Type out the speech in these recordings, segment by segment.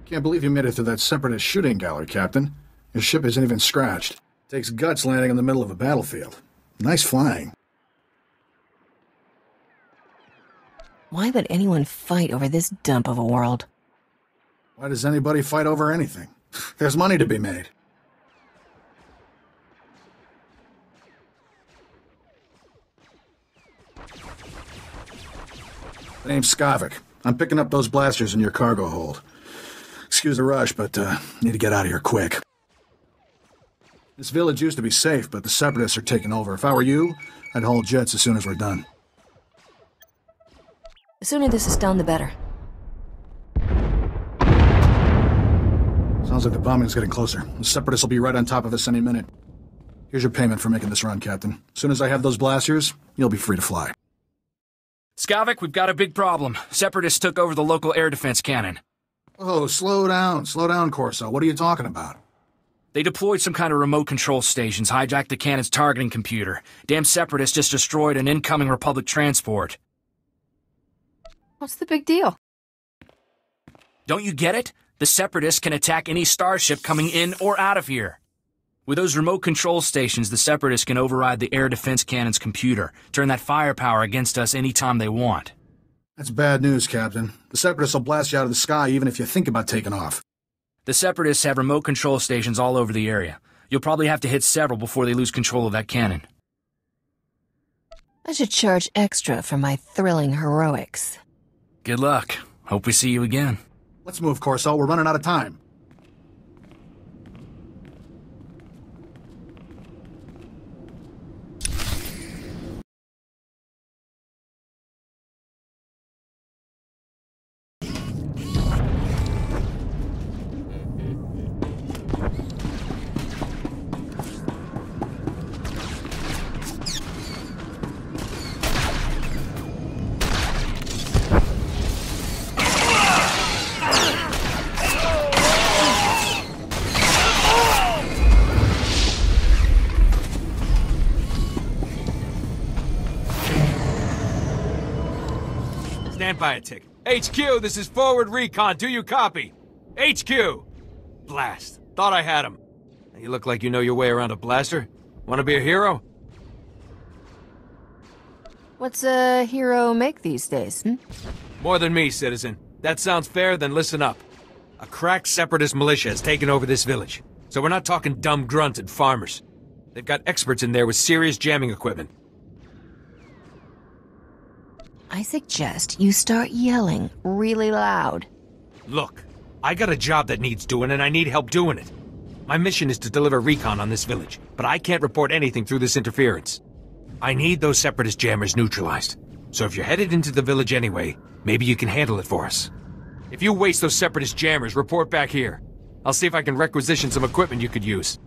Can't believe you made it through that Separatist shooting gallery, Captain. Your ship isn't even scratched. Takes guts landing in the middle of a battlefield. Nice flying. Why would anyone fight over this dump of a world? Why does anybody fight over anything? There's money to be made. The name's Skavik. I'm picking up those blasters in your cargo hold. Excuse the rush, but need to get out of here quick. This village used to be safe, but the Separatists are taking over. If I were you, I'd haul jets as soon as we're done. The sooner this is done, the better. Sounds like the bombing's getting closer. The Separatists will be right on top of us any minute. Here's your payment for making this run, Captain. As soon as I have those blasters, you'll be free to fly. Skavik, we've got a big problem. Separatists took over the local air defense cannon. Oh, slow down, Corso. What are you talking about? They deployed some kind of remote control stations, hijacked the cannon's targeting computer. Damn Separatists just destroyed an incoming Republic transport. What's the big deal? Don't you get it? The Separatists can attack any starship coming in or out of here. With those remote control stations, the Separatists can override the air defense cannon's computer, turn that firepower against us anytime they want. That's bad news, Captain. The Separatists will blast you out of the sky even if you think about taking off. The Separatists have remote control stations all over the area. You'll probably have to hit several before they lose control of that cannon. I should charge extra for my thrilling heroics. Good luck. Hope we see you again. Let's move, Corso. We're running out of time. Stand by a tick. HQ, this is forward recon. Do you copy? HQ! Blast. Thought I had him. You look like you know your way around a blaster. Want to be a hero? What's a hero make these days, More than me, citizen. That sounds fair, then listen up. A crack Separatist militia has taken over this village. So we're not talking dumb grunts and farmers. They've got experts in there with serious jamming equipment. I suggest you start yelling really loud. Look, I got a job that needs doing and I need help doing it. My mission is to deliver recon on this village, but I can't report anything through this interference. I need those Separatist jammers neutralized. So if you're headed into the village anyway, maybe you can handle it for us. If you waste those Separatist jammers, report back here. I'll see if I can requisition some equipment you could use.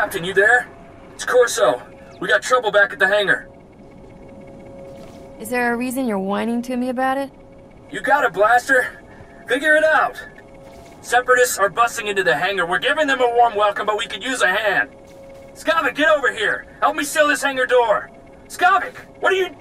Captain, you there? It's Corso. We got trouble back at the hangar. Is there a reason you're whining to me about it? You got it, Blaster. Figure it out. Separatists are busting into the hangar. We're giving them a warm welcome, but we could use a hand. Skavik, get over here. Help me seal this hangar door. Skavik, what are you...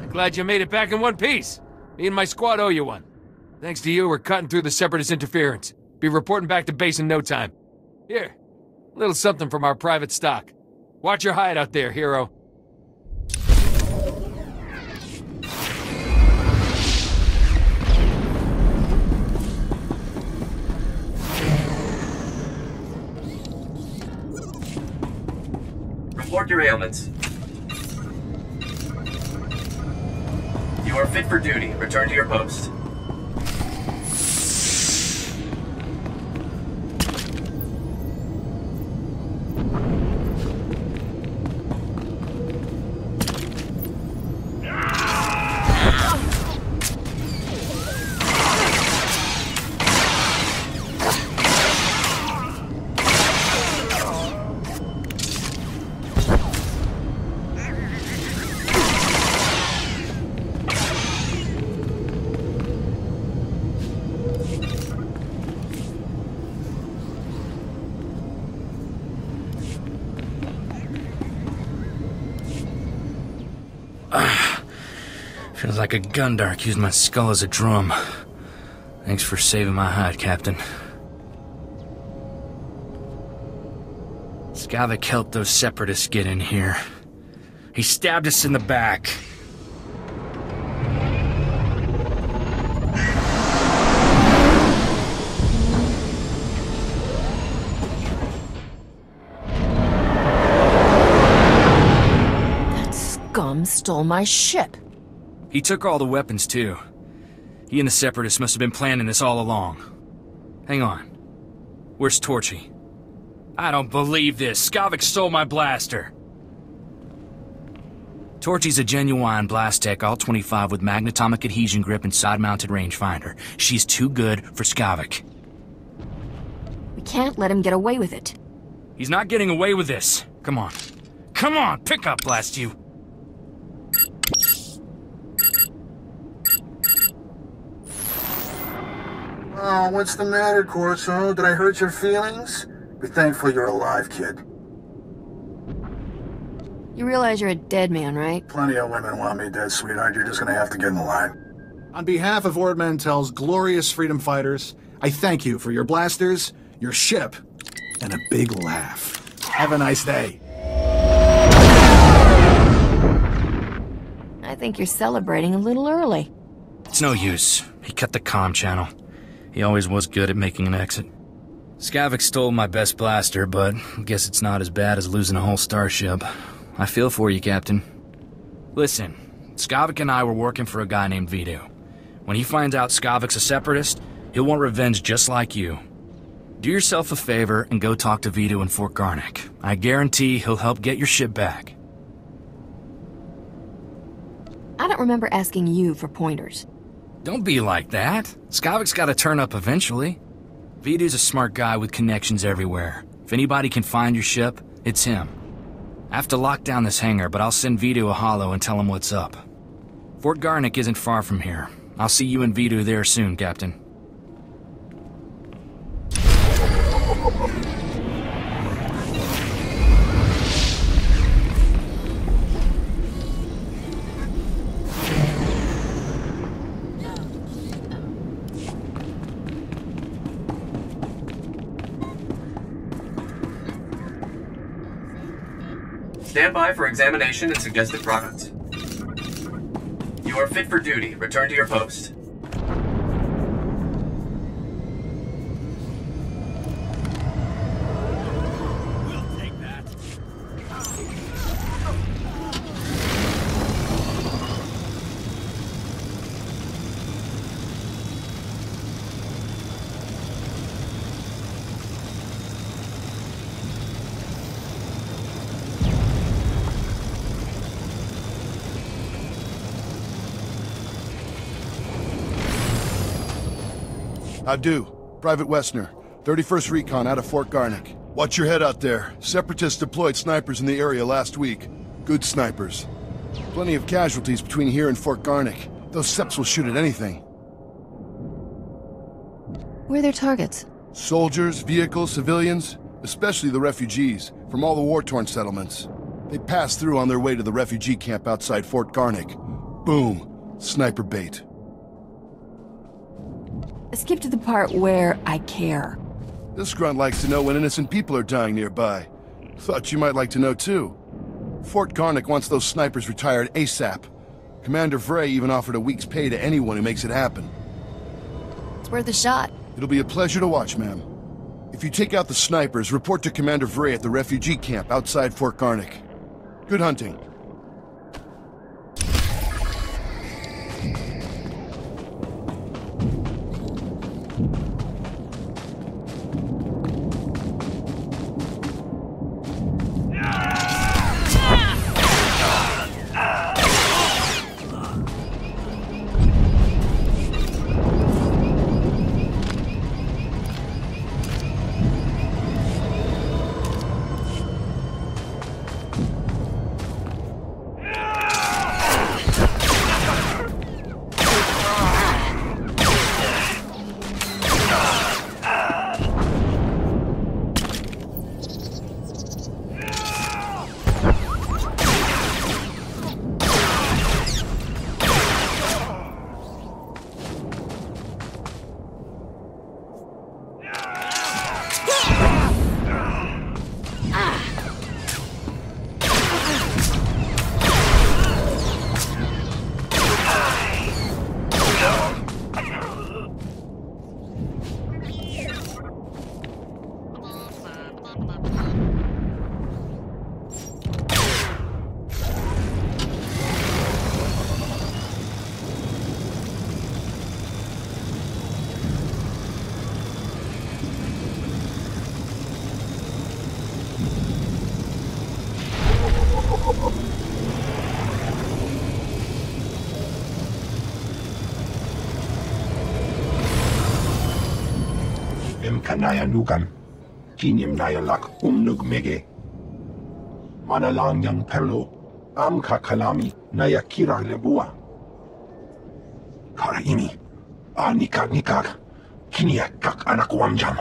Glad you made it back in one piece. Me and my squad owe you one. Thanks to you, we're cutting through the Separatist interference. Be reporting back to base in no time. Here, a little something from our private stock. Watch your hide out there, hero. Report your ailments. You are fit for duty. Return to your post. Feels like a Gundar used my skull as a drum. Thanks for saving my hide, Captain. Skavik helped those Separatists get in here. He stabbed us in the back. That scum stole my ship. He took all the weapons, too. He and the Separatists must have been planning this all along. Hang on. Where's Torchy? I don't believe this. Skavik stole my blaster. Torchy's a genuine blast tech, all 25 with magnetomic adhesion grip and side-mounted rangefinder. She's too good for Skavik. We can't let him get away with it. He's not getting away with this. Come on. Come on, pick up, blast you. Oh, what's the matter, Corso? Did I hurt your feelings? Be thankful you're alive, kid. You realize you're a dead man, right? Plenty of women want me dead, sweetheart. You're just gonna have to get in the line. On behalf of Ord Mantell's glorious freedom fighters, I thank you for your blasters, your ship, and a big laugh. Have a nice day. I think you're celebrating a little early. It's no use. He cut the comm channel. He always was good at making an exit. Skavik stole my best blaster, but I guess it's not as bad as losing a whole starship. I feel for you, Captain. Listen, Skavik and I were working for a guy named Vidu. When he finds out Skavik's a Separatist, he'll want revenge just like you. Do yourself a favor and go talk to Vidu in Fort Garnick. I guarantee he'll help get your ship back. I don't remember asking you for pointers. Don't be like that. Skavik's gotta turn up eventually. Vidu's a smart guy with connections everywhere. If anybody can find your ship, it's him. I have to lock down this hangar, but I'll send Vidu a holo and tell him what's up. Fort Garnick isn't far from here. I'll see you and Vidu there soon, Captain. Stand by for examination and suggested products. You are fit for duty. Return to your post. I do. Private Westner, 31st Recon out of Fort Garnick. Watch your head out there. Separatists deployed snipers in the area last week. Good snipers. Plenty of casualties between here and Fort Garnick. Those Seps will shoot at anything. Where are their targets? Soldiers, vehicles, civilians, especially the refugees from all the war-torn settlements. They pass through on their way to the refugee camp outside Fort Garnick. Boom. Sniper bait. Skip to the part where I care. This grunt likes to know when innocent people are dying nearby. Thought you might like to know too. Fort Garnick wants those snipers retired ASAP. Commander Vray even offered a week's pay to anyone who makes it happen. It's worth a shot. It'll be a pleasure to watch, ma'am. If you take out the snipers, report to Commander Vray at the refugee camp outside Fort Garnick. Good hunting. Kanaya nukan, kinyam naya lak umnug mege. Manalang yang perlo, am kakalami naya kira lebua. Kara ini, nikak, kinia kak anak wamjam.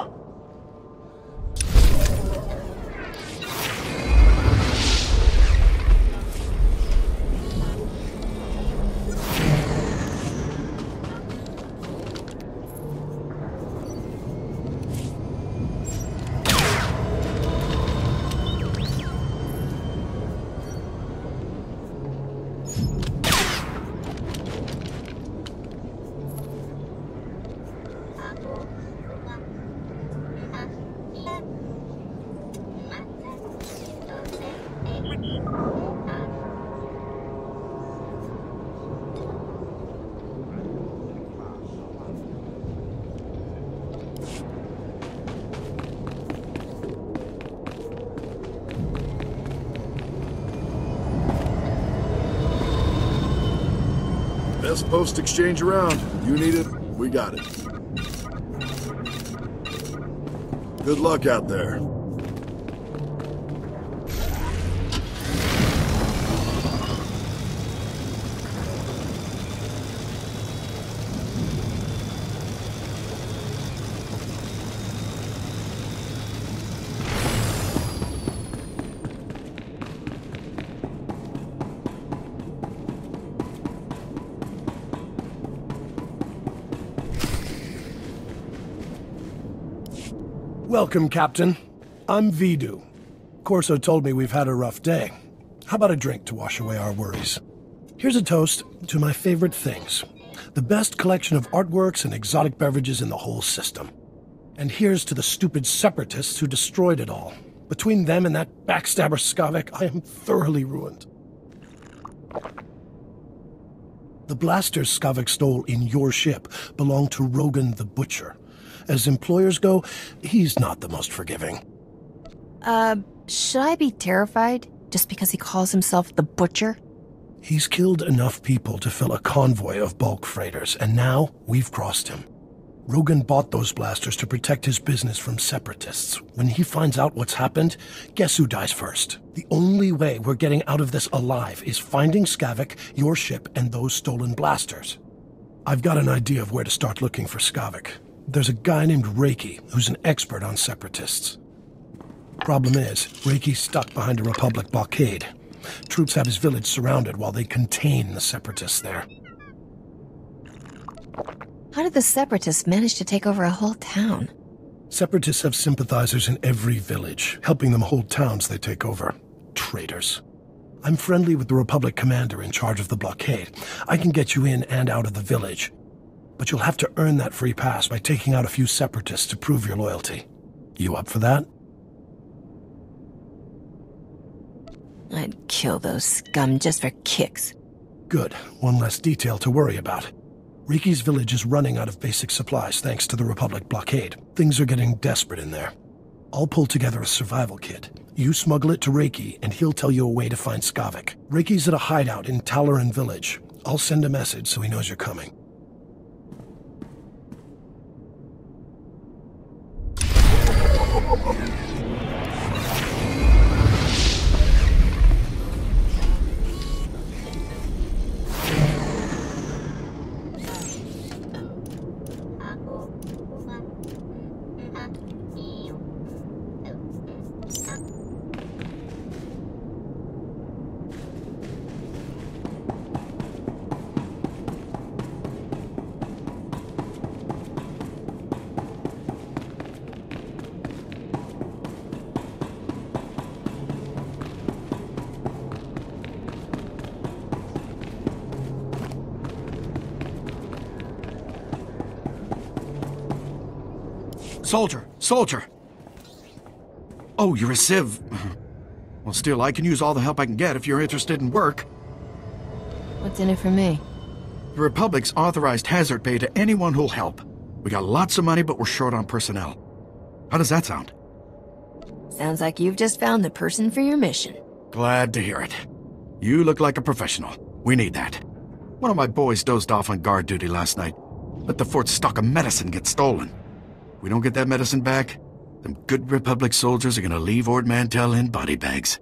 Best post exchange around. You need it, we got it. Good luck out there. Welcome, Captain. I'm Vidu. Corso told me we've had a rough day. How about a drink to wash away our worries? Here's a toast to my favorite things. The best collection of artworks and exotic beverages in the whole system. And here's to the stupid separatists who destroyed it all. Between them and that backstabber Skavek, I am thoroughly ruined. The blasters Skavek stole in your ship belong to Rogan the Butcher. As employers go, he's not the most forgiving. Should I be terrified just because he calls himself the Butcher? He's killed enough people to fill a convoy of bulk freighters, and now we've crossed him. Rogan bought those blasters to protect his business from separatists. When he finds out what's happened, guess who dies first? The only way we're getting out of this alive is finding Skavek, your ship, and those stolen blasters. I've got an idea of where to start looking for Skavek. There's a guy named Revy who's an expert on separatists. Problem is, Reiki's stuck behind a Republic blockade. Troops have his village surrounded while they contain the separatists there. How did the Separatists manage to take over a whole town? Separatists have sympathizers in every village, helping them hold towns they take over. Traitors. I'm friendly with the Republic commander in charge of the blockade. I can get you in and out of the village. But you'll have to earn that free pass by taking out a few Separatists to prove your loyalty. You up for that? I'd kill those scum just for kicks. Good. One less detail to worry about. Reiki's village is running out of basic supplies thanks to the Republic blockade. Things are getting desperate in there. I'll pull together a survival kit. You smuggle it to Reiki, and he'll tell you a way to find Skavek. Reiki's at a hideout in Talaran village. I'll send a message so he knows you're coming. Soldier! Oh, you're a civ. Well, still, I can use all the help I can get if you're interested in work. What's in it for me? The Republic's authorized hazard pay to anyone who'll help. We got lots of money, but we're short on personnel. How does that sound? Sounds like you've just found the person for your mission. Glad to hear it. You look like a professional. We need that. One of my boys dozed off on guard duty last night. Let the fort's stock of medicine get stolen. If we don't get that medicine back, them good Republic soldiers are gonna leave Ord Mantell in body bags.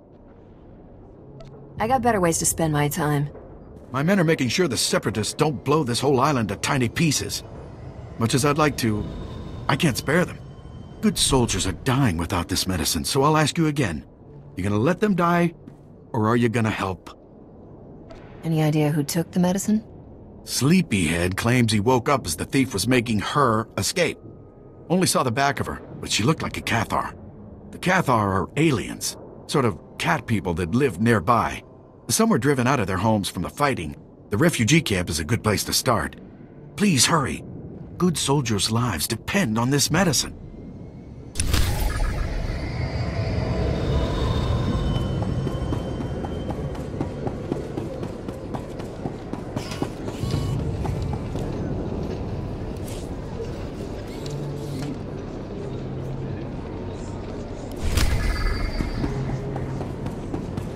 I got better ways to spend my time. My men are making sure the Separatists don't blow this whole island to tiny pieces. Much as I'd like to, I can't spare them. Good soldiers are dying without this medicine, so I'll ask you again. You gonna let them die, or are you gonna help? Any idea who took the medicine? Sleepyhead claims he woke up as the thief was making her escape. Only saw the back of her, but she looked like a Cathar. The Cathar are aliens, sort of cat people that live nearby. Some were driven out of their homes from the fighting. The refugee camp is a good place to start. Please hurry. Good soldiers' lives depend on this medicine.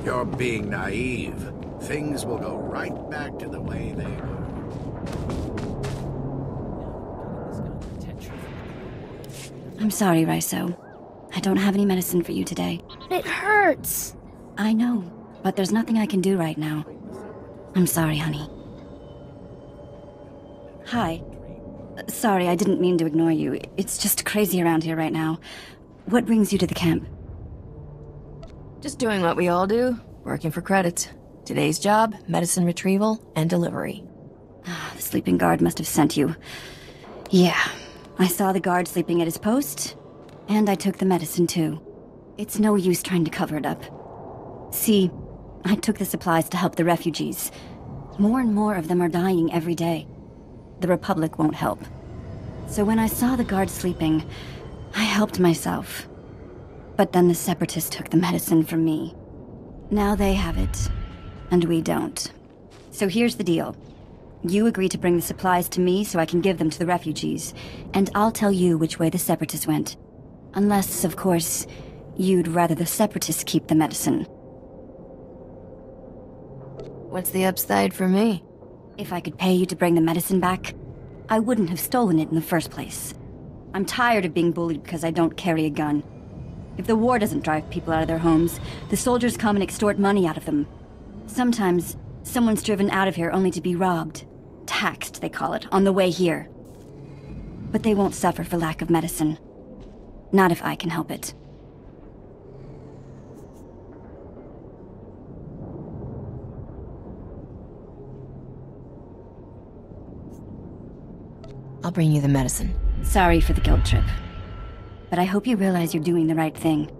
You're being naive. Things will go right back to the way they were. I'm sorry, Raiso. I don't have any medicine for you today. It hurts. I know, but there's nothing I can do right now. I'm sorry, honey. Hi. Sorry, I didn't mean to ignore you. It's just crazy around here right now. What brings you to the camp? Just doing what we all do, working for credits. Today's job, medicine retrieval and delivery. The sleeping guard must have sent you. Yeah, I saw the guard sleeping at his post, and I took the medicine too. It's no use trying to cover it up. See, I took the supplies to help the refugees. More and more of them are dying every day. The Republic won't help. So when I saw the guards sleeping, I helped myself. But then the Separatists took the medicine from me. Now they have it, and we don't. So here's the deal. You agree to bring the supplies to me so I can give them to the refugees, and I'll tell you which way the Separatists went. Unless, of course, you'd rather the Separatists keep the medicine. What's the upside for me? If I could pay you to bring the medicine back, I wouldn't have stolen it in the first place. I'm tired of being bullied because I don't carry a gun. If the war doesn't drive people out of their homes, the soldiers come and extort money out of them. Sometimes, someone's driven out of here only to be robbed. Taxed, they call it, on the way here. But they won't suffer for lack of medicine. Not if I can help it. I'll bring you the medicine. Sorry for the guilt trip. But I hope you realize you're doing the right thing.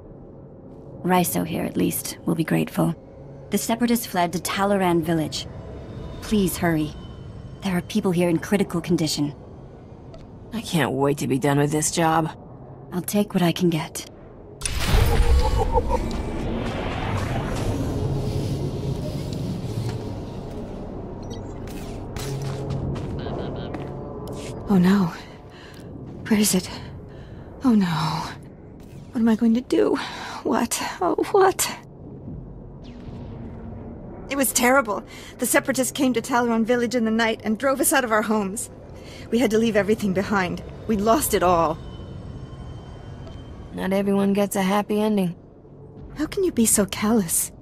Raiso here, at least, will be grateful. The Separatists fled to Talaran village. Please hurry. There are people here in critical condition. I can't wait to be done with this job. I'll take what I can get. Oh no. Where is it? Oh no. What am I going to do? What? Oh, what? It was terrible. The Separatists came to Talaran village in the night and drove us out of our homes. We had to leave everything behind. We'd lost it all. Not everyone gets a happy ending. How can you be so callous?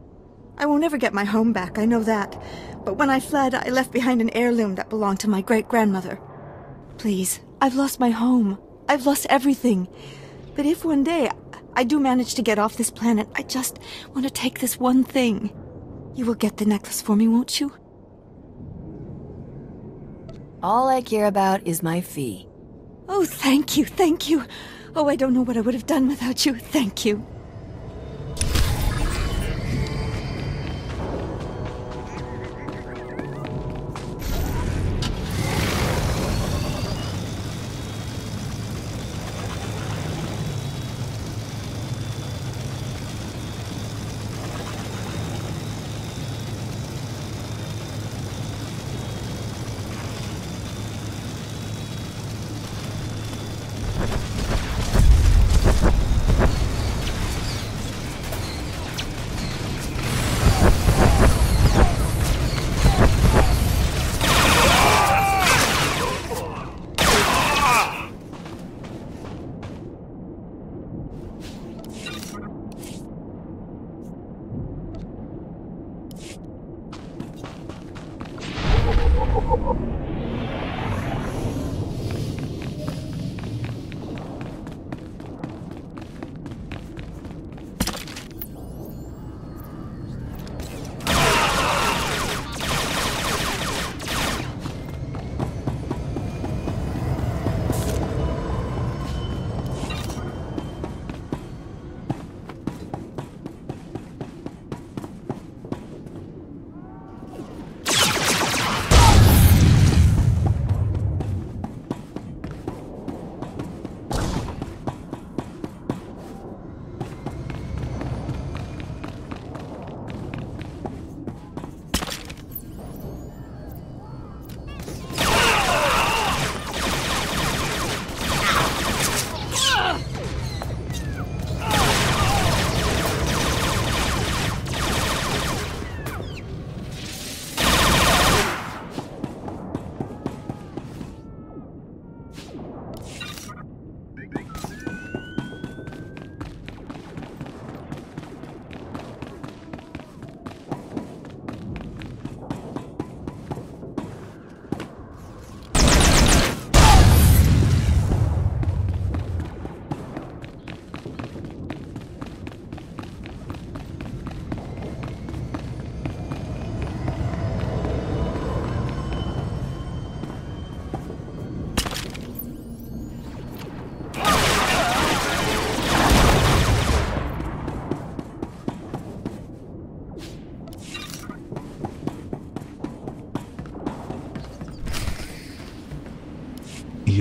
I won't ever get my home back, I know that. But when I fled, I left behind an heirloom that belonged to my great-grandmother. Please, I've lost my home. I've lost everything. But if one day I do manage to get off this planet, I just want to take this one thing. You will get the necklace for me, won't you? All I care about is my fee. Oh, thank you, thank you. Oh, I don't know what I would have done without you. Thank you.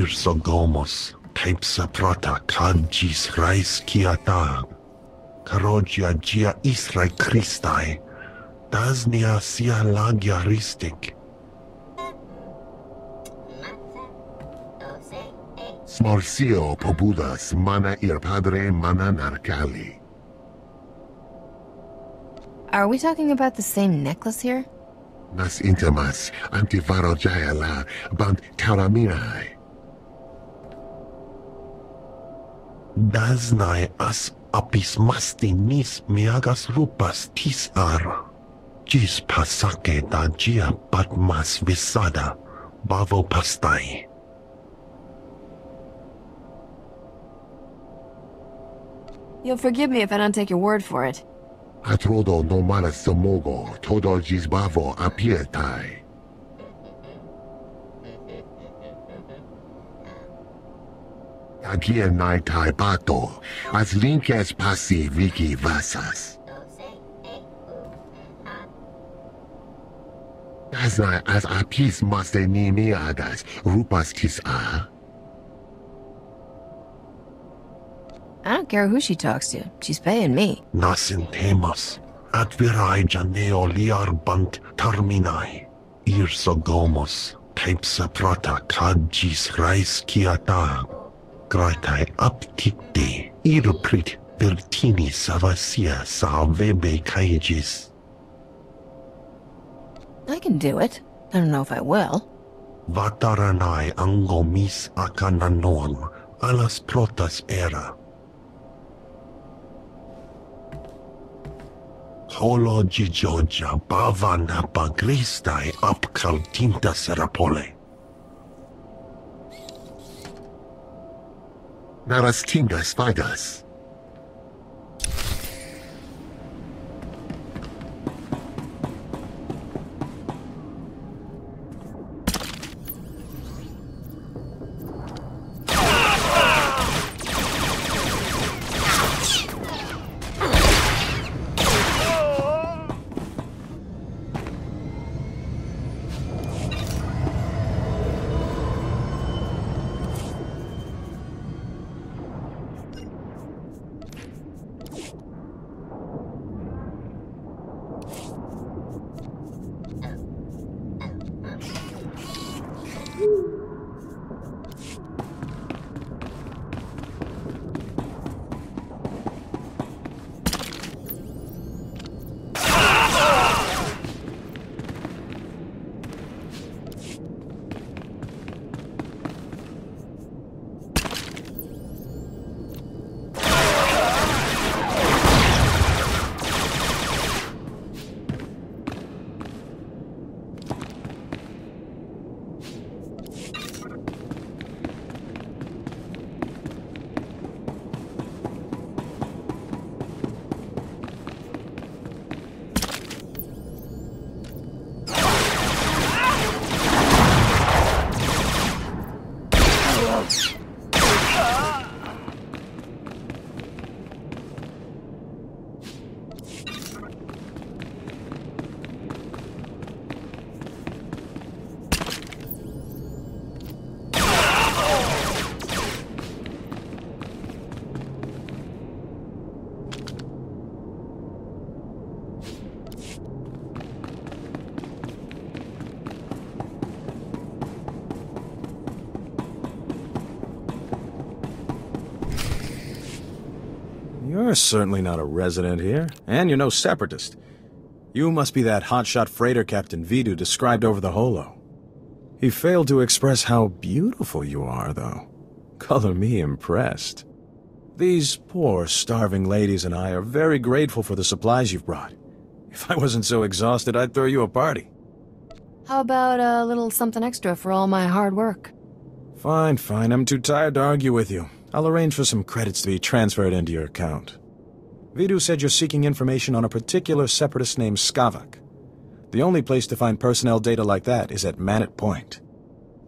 Irsogomos, Taipsa Prata, Kadjis Rais Kiata, Karogia Gia Israi Christai, Dasnia Sia Lagia Ristik. Smorcio Pobudas, Mana Ir Padre, Mana Narcali. Are we talking about the same necklace here? Nas Intimas, Antifaro Jayala, Bant Karaminai. Daznai as apis mastinis miagas rupas tisar. Gis pasake da gia batmas visada, bavo pastai. You'll forgive me if I don't take your word for it. Atrodo no mala somogo, todo gis bavo apietai. Agia nai tai pato, as linkes passi viki vasas. Dasnai as apis maste nimi agas, rupas tis a. I don't care who she talks to. She's paying me. Nasin temas, advirai janeo liar bant terminai. Irsogomos, taipsa prata kadjis rais kiata. Gratai aptikte, irprit vertini savasia sa vebe kaijis. I can do it. I don't know if I will. Vataranai angomis akananon, alas protas era. Holo Gijoja Bavana Bagristai Apkaltinta Serapole. Narastingas Vidas. You're certainly not a resident here, and you're no separatist. You must be that hotshot freighter Captain Vidu described over the holo. He failed to express how beautiful you are, though. Color me impressed. These poor, starving ladies and I are very grateful for the supplies you've brought. If I wasn't so exhausted, I'd throw you a party. How about a little something extra for all my hard work? Fine, fine. I'm too tired to argue with you. I'll arrange for some credits to be transferred into your account. Vidu said you're seeking information on a particular separatist named Skavak. The only place to find personnel data like that is at Manat Point.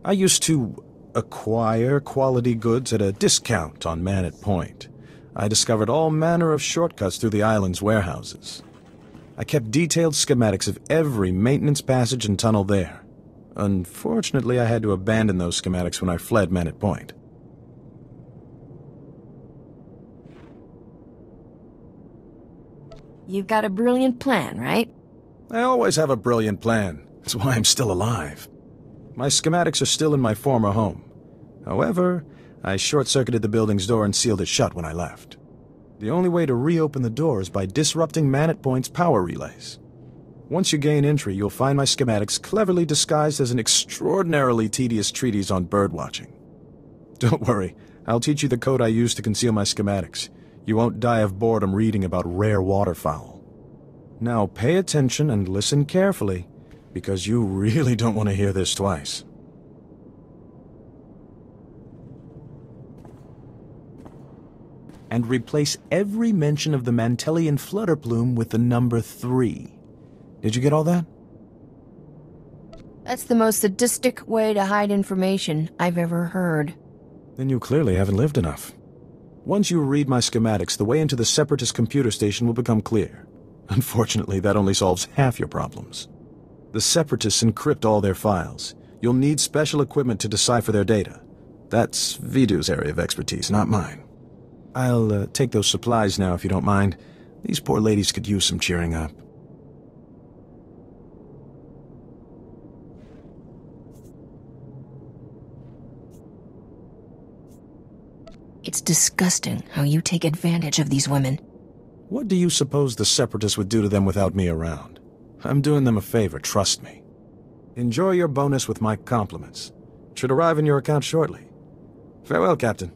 I used to acquire quality goods at a discount on Manat Point. I discovered all manner of shortcuts through the island's warehouses. I kept detailed schematics of every maintenance passage and tunnel there. Unfortunately, I had to abandon those schematics when I fled Manat Point. You've got a brilliant plan, right? I always have a brilliant plan. That's why I'm still alive. My schematics are still in my former home. However, I short-circuited the building's door and sealed it shut when I left. The only way to reopen the door is by disrupting Manat Point's power relays. Once you gain entry, you'll find my schematics cleverly disguised as an extraordinarily tedious treatise on birdwatching. Don't worry, I'll teach you the code I use to conceal my schematics. You won't die of boredom reading about rare waterfowl. Now pay attention and listen carefully, because you really don't want to hear this twice. And replace every mention of the Mantellian flutter plume with the number 3. Did you get all that? That's the most sadistic way to hide information I've ever heard. Then you clearly haven't lived enough. Once you read my schematics, the way into the Separatist computer station will become clear. Unfortunately, that only solves half your problems. The Separatists encrypt all their files. You'll need special equipment to decipher their data. That's Vidu's area of expertise, not mine. I'll take those supplies now, if you don't mind. These poor ladies could use some cheering up. It's disgusting how you take advantage of these women. What do you suppose the Separatists would do to them without me around? I'm doing them a favor, trust me. Enjoy your bonus with my compliments. It should arrive in your account shortly. Farewell, Captain.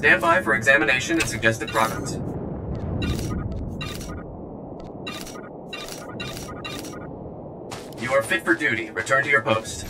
Stand by for examination and suggested products. You are fit for duty. Return to your post.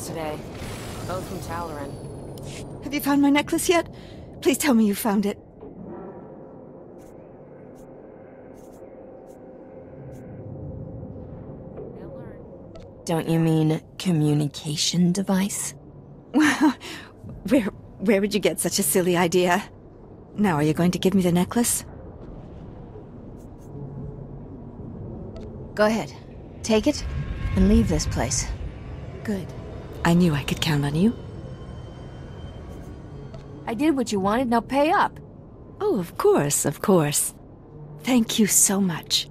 Today, both from Talaran. Have you found my necklace yet? Please tell me you found it. Don't you mean communication device? Where would you get such a silly idea? Now, are you going to give me the necklace? Go ahead. Take it and leave this place. Good. I knew I could count on you. I did what you wanted, now pay up. Oh, of course, of course. Thank you so much.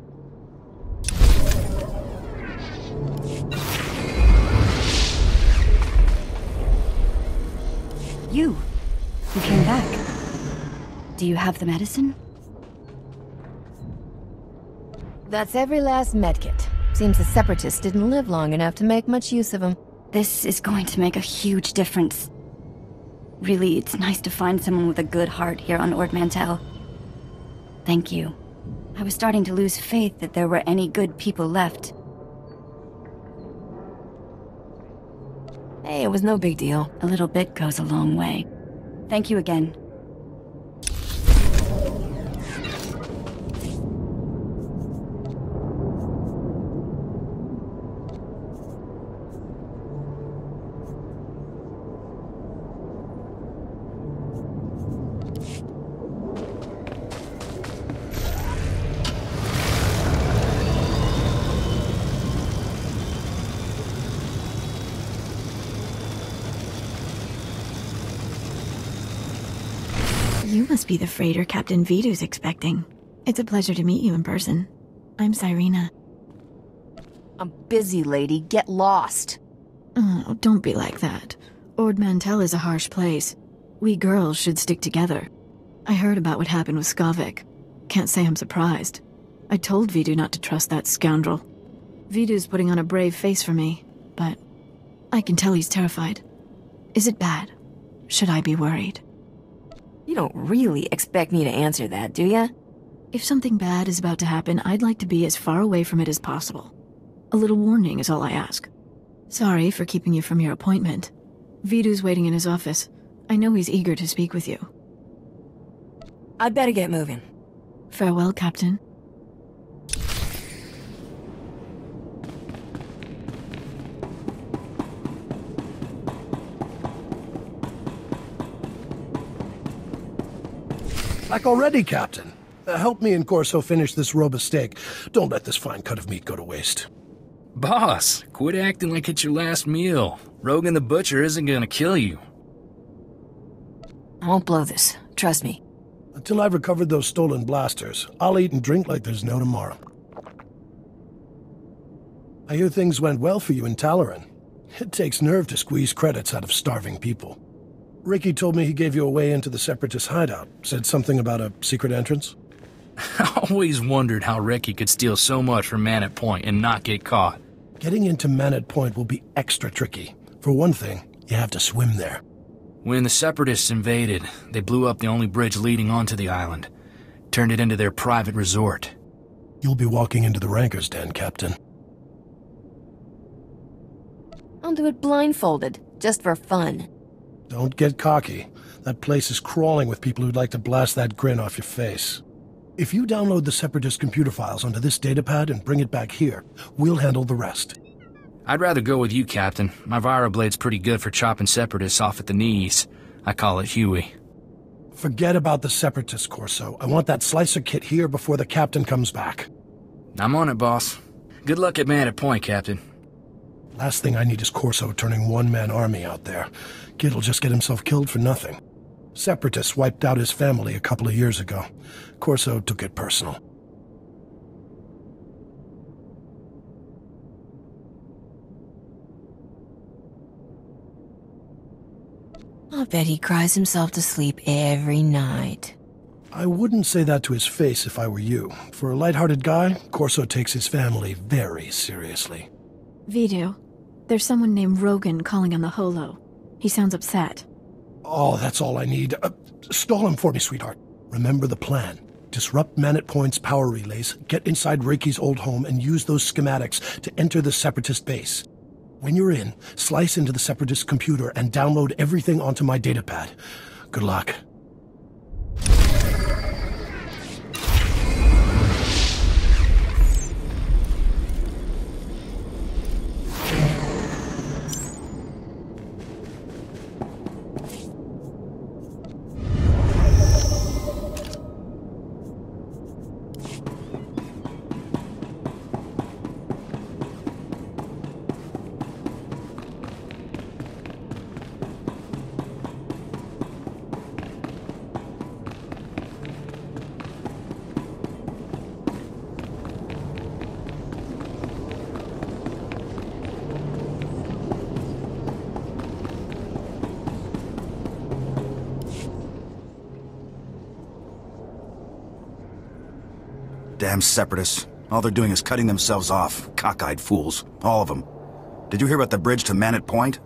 You came back. Do you have the medicine? That's every last medkit. Seems the Separatists didn't live long enough to make much use of them. This is going to make a huge difference. Really, it's nice to find someone with a good heart here on Ord Mantell. Thank you. I was starting to lose faith that there were any good people left. Hey, it was no big deal. A little bit goes a long way. Thank you again. You must be the freighter Captain Vidu's expecting. It's a pleasure to meet you in person. I'm Cyrena. I'm busy, lady. Get lost. Oh, don't be like that. Ord Mantell is a harsh place. We girls should stick together. I heard about what happened with Skavik. Can't say I'm surprised. I told Vidu not to trust that scoundrel. Vidu's putting on a brave face for me, but I can tell he's terrified. Is it bad? Should I be worried? You don't really expect me to answer that, do ya? If something bad is about to happen, I'd like to be as far away from it as possible. A little warning is all I ask. Sorry for keeping you from your appointment. Vidu's waiting in his office. I know he's eager to speak with you. I'd better get moving. Farewell, Captain. Like already, Captain. Help me and Corso finish this robe of steak. Don't let this fine cut of meat go to waste. Boss, quit acting like it's your last meal. Rogan the Butcher isn't gonna kill you. I won't blow this. Trust me. Until I've recovered those stolen blasters, I'll eat and drink like there's no tomorrow. I hear things went well for you in Talaran. It takes nerve to squeeze credits out of starving people. Ricky told me he gave you a way into the Separatist hideout. Said something about a secret entrance? I always wondered how Ricky could steal so much from Man Point and not get caught. Getting into Man Point will be extra tricky. For one thing, you have to swim there. When the Separatists invaded, they blew up the only bridge leading onto the island. Turned it into their private resort. You'll be walking into the Ranker's Den, Captain. I'll do it blindfolded, just for fun. Don't get cocky. That place is crawling with people who'd like to blast that grin off your face. If you download the Separatist computer files onto this datapad and bring it back here, we'll handle the rest. I'd rather go with you, Captain. My Viroblade's pretty good for chopping Separatists off at the knees. I call it Huey. Forget about the Separatists, Corso. I want that slicer kit here before the Captain comes back. I'm on it, boss. Good luck at Man Point, Captain. Last thing I need is Corso turning one-man army out there. Kid'll just get himself killed for nothing. Separatists wiped out his family a couple of years ago. Corso took it personal. I'll bet he cries himself to sleep every night. I wouldn't say that to his face if I were you. For a light-hearted guy, Corso takes his family very seriously. Vidu, there's someone named Rogan calling on the holo. He sounds upset. Oh, that's all I need. Stall him for me, sweetheart. Remember the plan. Disrupt Man Point's power relays, get inside Reiki's old home, and use those schematics to enter the Separatist base. When you're in, slice into the Separatist computer and download everything onto my datapad. Good luck. Damn Separatists. All they're doing is cutting themselves off. Cockeyed fools. All of them. Did you hear about the bridge to Man Point?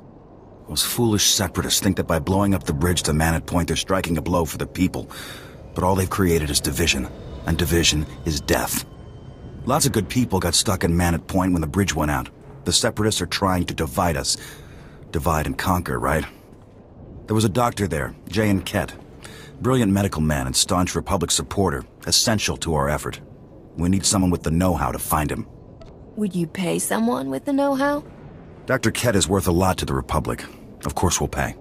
Those foolish Separatists think that by blowing up the bridge to Man Point, they're striking a blow for the people. But all they've created is division. And division is death. Lots of good people got stuck in Man Point when the bridge went out. The Separatists are trying to divide us. Divide and conquer, right? There was a doctor there, J. Kett. Brilliant medical man and staunch Republic supporter. Essential to our effort. We need someone with the know-how to find him. Would you pay someone with the know-how? Dr. Kett is worth a lot to the Republic. Of course we'll pay.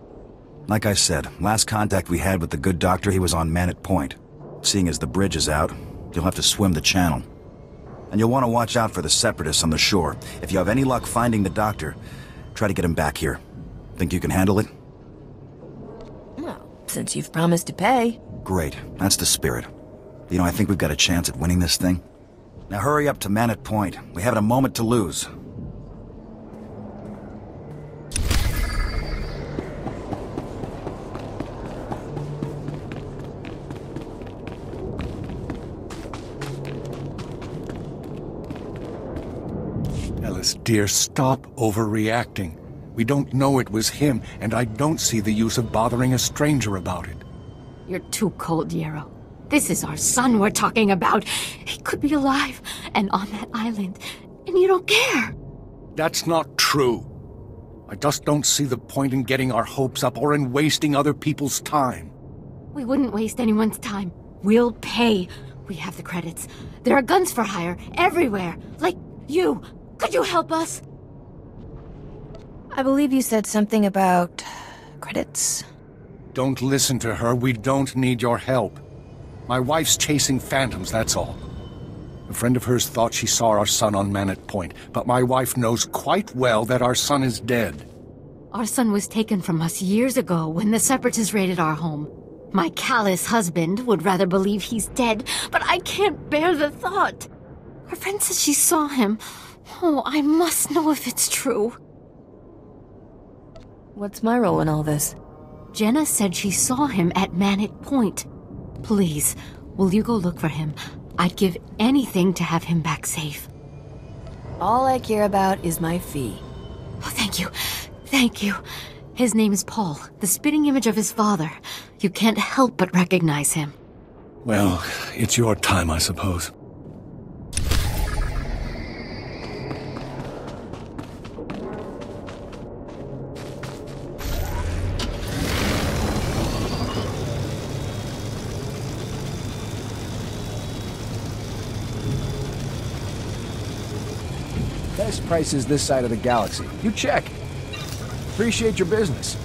Like I said, last contact we had with the good doctor, he was on Man Point. Seeing as the bridge is out, you'll have to swim the channel. And you'll want to watch out for the Separatists on the shore. If you have any luck finding the doctor, try to get him back here. Think you can handle it? Well, since you've promised to pay. Great. That's the spirit. You know, I think we've got a chance at winning this thing. Now hurry up to Man Point. We haven't a moment to lose. Ellis, dear, stop overreacting. We don't know it was him, and I don't see the use of bothering a stranger about it. You're too cold, Yarrow. This is our son we're talking about. He could be alive and on that island, and you don't care. That's not true. I just don't see the point in getting our hopes up or in wasting other people's time. We wouldn't waste anyone's time. We'll pay. We have the credits. There are guns for hire everywhere. Like you. Could you help us? I believe you said something about credits. Don't listen to her. We don't need your help. My wife's chasing phantoms, that's all. A friend of hers thought she saw our son on Manet Point, but my wife knows quite well that our son is dead. Our son was taken from us years ago when the Separatists raided our home. My callous husband would rather believe he's dead, but I can't bear the thought. Our friend says she saw him. Oh, I must know if it's true. What's my role in all this? Jenna said she saw him at Manet Point. Please, will you go look for him? I'd give anything to have him back safe. All I care about is my fee. Oh, thank you. Thank you. His name is Paul, the spitting image of his father. You can't help but recognize him. Well, it's your time, I suppose. Best prices this side of the galaxy. You check. Appreciate your business.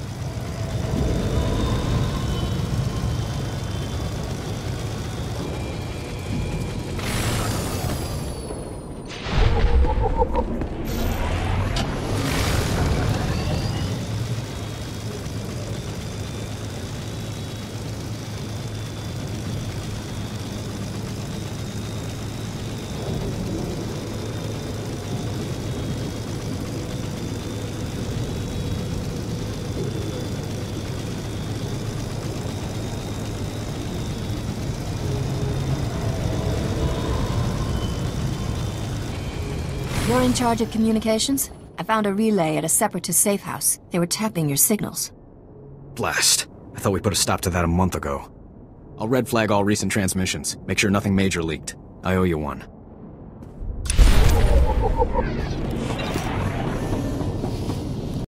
You're in charge of communications? I found a relay at a Separatist safe house. They were tapping your signals. Blast. I thought we put a stop to that a month ago. I'll red flag all recent transmissions. Make sure nothing major leaked. I owe you one.